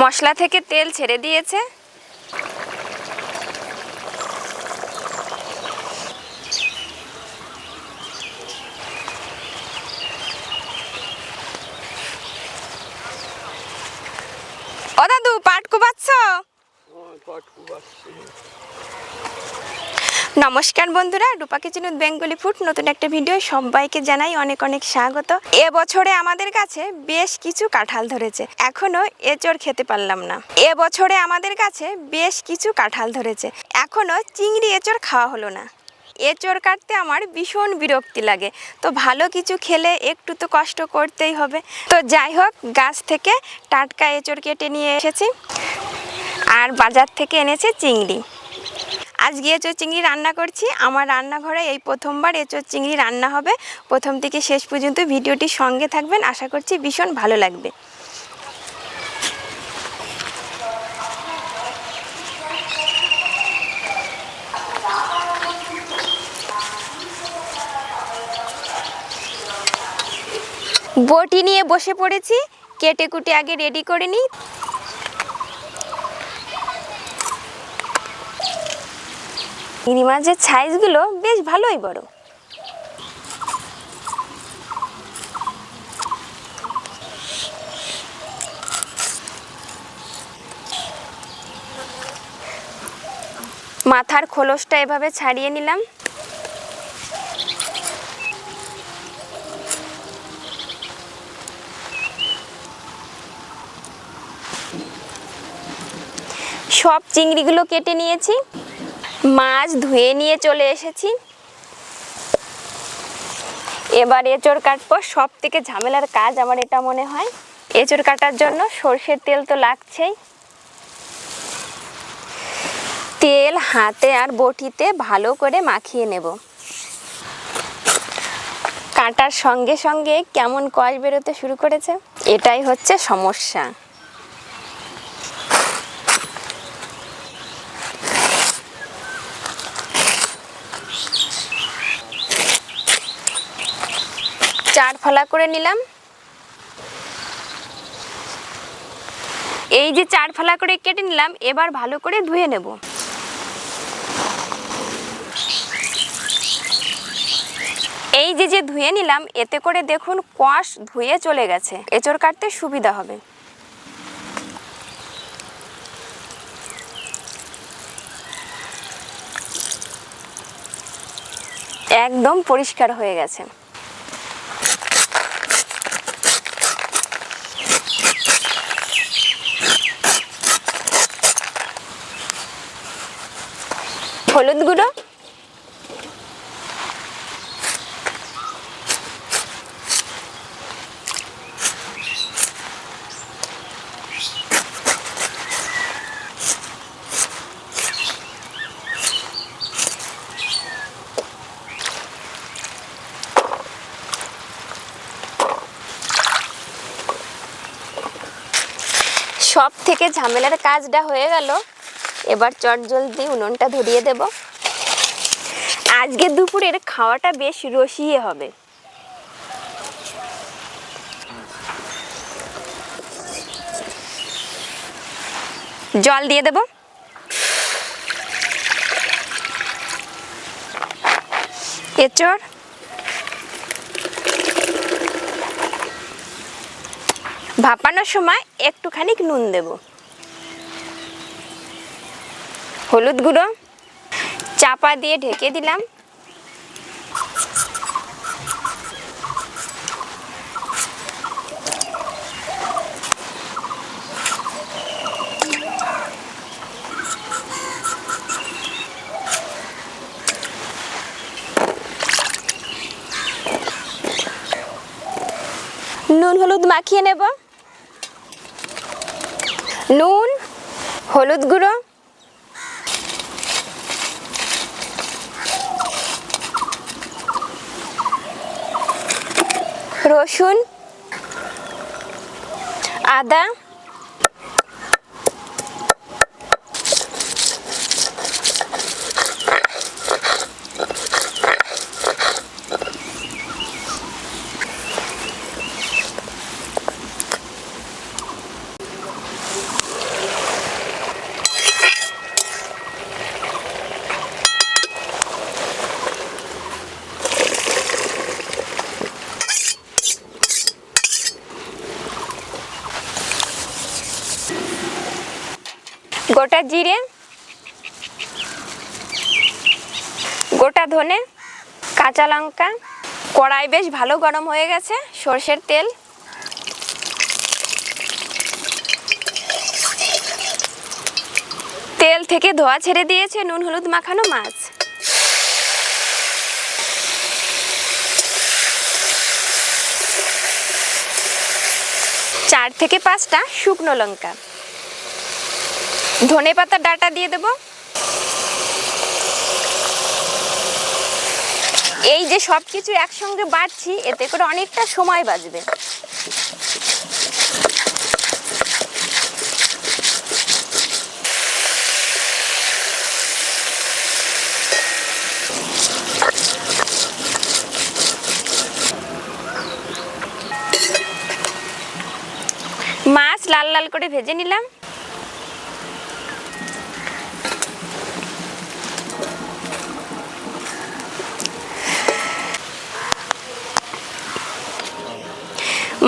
মশলা থেকে তেল ছেড়ে দিয়েছে। ও দাদু, পাট কুবাচ্ছ? নমস্কার বন্ধুরা, রূপা কিচেন উইথ বেঙ্গলি ফুড নতুন একটা ভিডিও সবাইকে জানাই অনেক অনেক স্বাগত। এবছরে আমাদের কাছে বেশ কিছু কাঁঠাল ধরেছে, এখনো এঁচড় খেতে পারলাম না। এবছরে আমাদের কাছে বেশ কিছু কাঁঠাল ধরেছে, এখনো চিংড়ি এঁচড় খাওয়া হলো না। এঁচড় কাটতে আমার ভীষণ বিরক্তি লাগে, তো ভালো কিছু খেলে একটু তো কষ্ট করতেই হবে। তো যাই হোক, গাছ থেকে টাটকা এঁচড় কেটে নিয়ে এসেছি, আর বাজার থেকে এনেছে চিংড়ি। আজকে এঁচড় চিংড়ি রান্না করছি। আমার রান্নাঘরে এই প্রথমবার এঁচড় চিংড়ি রান্না হবে। প্রথম থেকে শেষ পর্যন্ত ভিডিওটির সঙ্গে থাকবেন, আশা করছি ভীষণ ভালো লাগবে। বটি নিয়ে বসে পড়েছি, কেটে কুটে আগে রেডি করে নিই। চিংড়ি মাছের সাইজগুলো বেশ ভালোই বড়। মাথার খোলসটা এভাবে ছাড়িয়ে নিলাম। সব চিংড়িগুলো কেটে নিয়েছি, মাছ ধুয়ে নিয়ে চলে এসেছি। এবার এঁচড় কাটবো। সব থেকে ঝামেলার কাজ আমার এটা মনে হয়। এঁচড় কাটার জন্য সরষের তেল তো লাগছেই। তেল হাতে আর বটিতে ভালো করে মাখিয়ে নেব। কাটার সঙ্গে সঙ্গে কেমন কষ বেরোতে শুরু করেছে, এটাই হচ্ছে সমস্যা। চার ফালা করে নিলাম। এই যে চার ফালা করে কেটে নিলাম, এবার ভালো করে ধুয়ে নেব। এই যে ধুয়ে নিলাম, এতে করে দেখুন কষ ধুয়ে চলে গেছে, এঁচড় কাটতে সুবিধা হবে। একদম পরিষ্কার হয়ে গেছে। হলুদ গুঁড়ো, সব থেকে ঝামেলার কাজটা হয়ে গেল। এবার চটজলদি উনুনটা ধরিয়ে দেব। আজকে দুপুরের খাওয়াটা বেশ রসিয়ে হবে। জল দিয়ে দেব। এঁচড়, ভাপানোর সময় একটুখানি নুন দেব। হলুদ গুঁড়ো, চাপা দিয়ে ঢেকে দিলাম। নুন হলুদ মাখিয়ে নেব। নুন, হলুদ গুঁড়ো, রসুন, আদা, গোটা জিরে, গোটা ধনে, কাঁচা লঙ্কা। কড়াই বেশ ভালো গরম হয়ে গেছে। সরষের তেল, তেল থেকে ধোয়া ছেড়ে দিয়েছে নুন হলুদ মাখানো মাছ। 4 থেকে 5টা শুকনো লঙ্কা। ধনেপাতার ডাঁটা দিয়ে দেব। এই যে সবকিছু একসঙ্গে বাটছি, এতে করে অনেকটা সময় বাঁচবে। মাছ লাল লাল করে ভেজে নিলাম।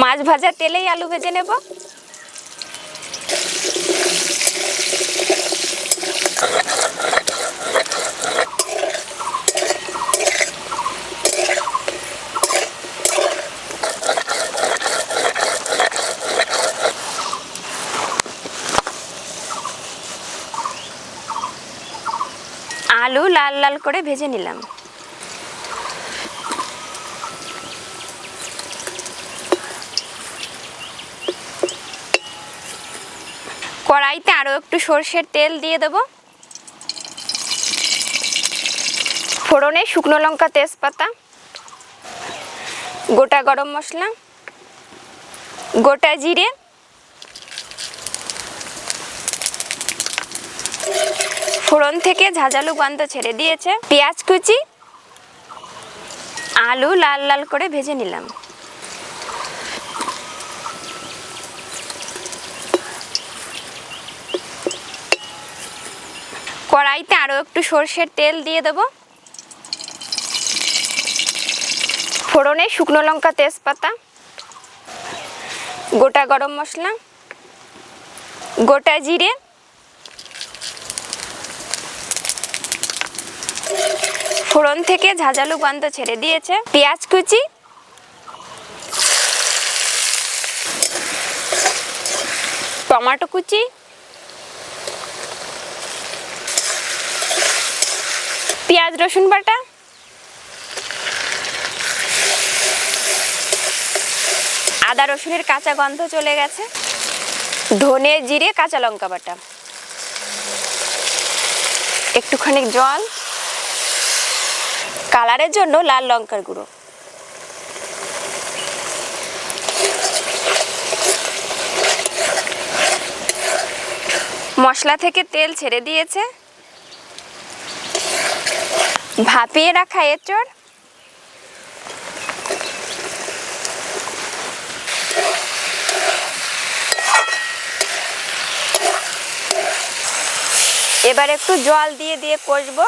মাছ ভাজা তেলেই আলু ভেজে নেব। আলু লাল লাল করে ভেজে নিলাম। কড়াইতে আরো একটু সরষের তেল দিয়ে দেব। ফোড়নে শুকনো লঙ্কা, তেজপাতা, গোটা গরম মশলা, গোটা জিরে, ফোড়ন থেকে ঝাঁঝালো গন্ধ ছেড়ে দিয়েছে। পেঁয়াজ কুচি, আলু লাল লাল করে ভেজে নিলাম। কড়াইতে আরো একটু সরষের তেল দিয়ে দেব। ফোড়নে শুকনো লঙ্কা, তেজপাতা, গোটা গরম মশলা, গোটা জিরে, ফোড়ন থেকে ঝাঁঝালো গন্ধ ছেড়ে দিয়েছে। পেঁয়াজ কুচি, টমেটো কুচি, পেঁয়াজ রসুন বাটা, আদা রসুনের কাঁচা গন্ধ চলে গেছে। ধনে জিরে কাঁচা লঙ্কা বাটা, একটুখানি জল, কালারের জন্য লাল লঙ্কার গুঁড়ো। মশলা থেকে তেল ছেড়ে দিয়েছে। ভাপিয়ে রাখা এঁচড়, এবার একটু জল দিয়ে দিয়ে কষবো।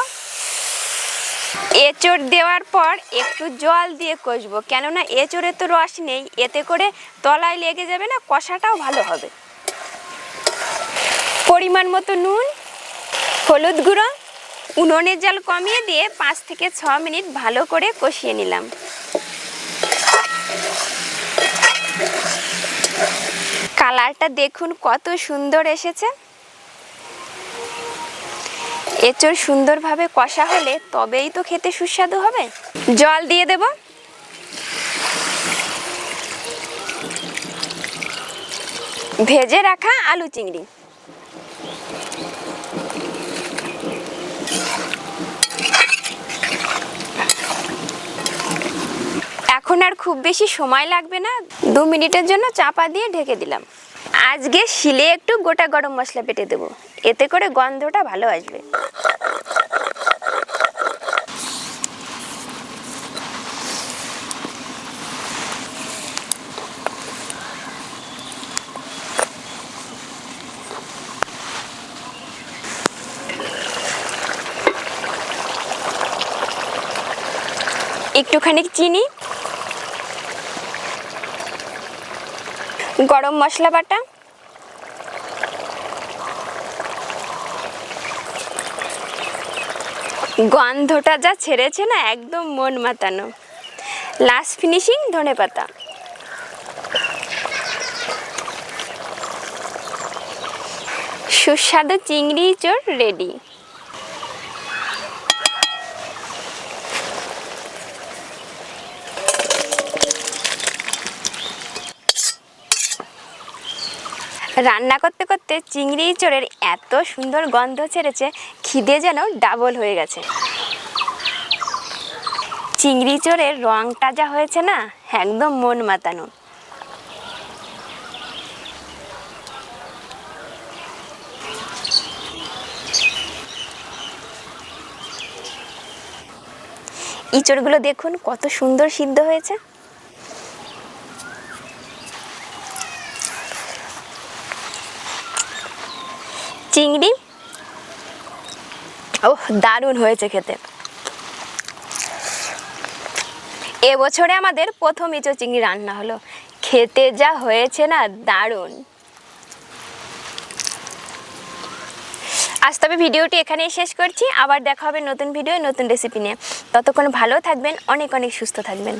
এঁচড় দেওয়ার পর একটু জল দিয়ে কষবো, কেননা এঁচড়ে তো রস নেই, এতে করে তলায় লেগে যাবে না, কষাটাও ভালো হবে। পরিমাণ মতো নুন, হলুদ গুঁড়ো, উনুনের জাল কমিয়ে দিয়ে 5 থেকে 6 মিনিট ভালো করে কষিয়ে নিলাম। কালারটা দেখুন কত সুন্দর এসেছে। এঁচড় সুন্দরভাবে কষা হলে তবেই তো খেতে সুস্বাদু হবে। জল দিয়ে দেব। ভেজে রাখা আলু চিংড়ি, এখন আর খুব বেশি সময় লাগবে না, 2 মিনিটের জন্য চাপা দিয়ে ঢেকে দিলাম। আজকে শিলে একটু গোটা গরম মশলা বেটে দেবো, এতে করে গন্ধটা ভালো আসবে। একটুখানি চিনি, গরম মশলা বাটা, গন্ধটা যা ছেড়েছে না, একদম মন মাতানো। লাস্ট ফিনিশিং ধনেপাতা। সুস্বাদু চিংড়ি ইঁচড় রেডি। রান্না করতে করতে চিংড়ি ইঁচড়ের এত সুন্দর গন্ধ ছেড়েছে, খিদে যেন ডাবল হয়ে গেছে। চিংড়ি ইঁচড়ের রংটা যা হয়েছে না, একদম মন মাতানো। ইঁচড়গুলো দেখুন কত সুন্দর সিদ্ধ হয়েছে। চিংড়ি, ওহ দারুণ হয়েছে খেতে। এবছরে আমাদের প্রথম ইঁচড় চিংড়ি রান্না হলো, খেতে যা হয়েছে না দারুণ। আজ তবে ভিডিওটি এখানেই শেষ করছি, আবার দেখা হবে নতুন ভিডিও নতুন রেসিপি নিয়ে। ততক্ষণ ভালো থাকবেন, অনেক অনেক সুস্থ থাকবেন।